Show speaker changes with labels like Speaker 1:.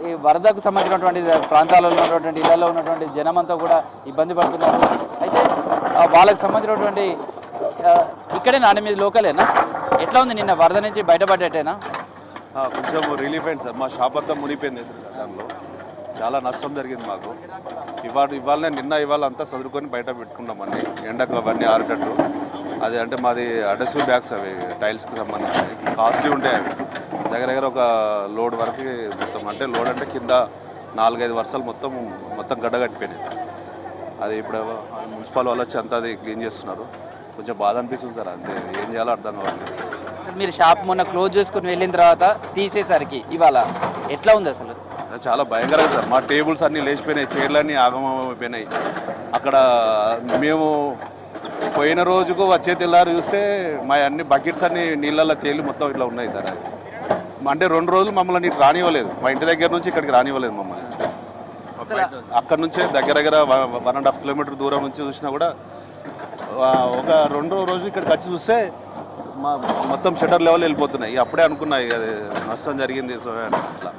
Speaker 1: ఈ వరదకు సంబంధించినటువంటి ప్రాంతాలలో ఉన్నటువంటి ఇళ్లలో ఉన్నటువంటి జనమంతా కూడా ఇబ్బంది పడుతున్నారు. అయితే వాళ్ళకి సంబంధించినటువంటి ఇక్కడే నాన్న మీద లోకలేనా, ఎట్లా ఉంది? నిన్న వరద నుంచి బయటపడ్డట్టేనా?
Speaker 2: కొంచెం రిలీఫ్ అయింది సార్. మా షాప్ అంతా మునిగిపోయింది, దానిలో చాలా నష్టం జరిగింది మాకు. ఇవాళ అంతా చదువుకొని బయట పెట్టుకున్నామని, ఎండకు అవన్నీ ఆరేటట్టు. అది అంటే మాది అడసివ్ బ్యాగ్స్, అవి టైల్స్కి సంబంధించి కాస్ట్లీ ఉంటాయి. అవి దగ్గర ఒక లోడ్ వరకు మొత్తం, అంటే లోడ్ అంటే కింద 4-5 వర్షాలు మొత్తం గడ్డ కట్టిపోయినాయి సార్. అది ఇప్పుడు మున్సిపల్ వాళ్ళు వచ్చి అంతా అది క్లీన్ చేస్తున్నారు. కొంచెం బాధ అనిపిస్తుంది సార్, అంతే ఏం చేయాలో అర్థం కావాలి.
Speaker 1: మీరు షాప్ మొన్న క్లోజ్ చేసుకుని వెళ్ళిన తర్వాత తీసేసరికి ఇవాళ ఎట్లా ఉంది అసలు?
Speaker 2: చాలా భయంకరంగా సార్. మా టేబుల్స్ అన్నీ లేచిపోయినాయి, చైర్లన్నీ ఆగమైపోయినాయి. అక్కడ మేము పోయిన రోజుకు వచ్చే తెల్లారు చూస్తే మా అన్ని బకెట్స్ అన్ని నీళ్ళల్లో తేలి మొత్తం ఇట్లా ఉన్నాయి సార్. అది అంటే 2 రోజులు మమ్మల్ని ఇటు రానివ్వలేదు, మా ఇంటి దగ్గర నుంచి ఇక్కడికి రానివ్వలేదు మమ్మల్ని. అక్కడ నుంచే దగ్గర 1.5 కిలోమీటర్ దూరం నుంచి చూసినా కూడా ఒక 2వ రోజు ఇక్కడికి వచ్చి చూస్తే మొత్తం షట్టర్ లెవెల్ వెళ్ళిపోతున్నాయి. అప్పుడే అనుకున్నాయి అది నష్టం జరిగింది సో అట్లా.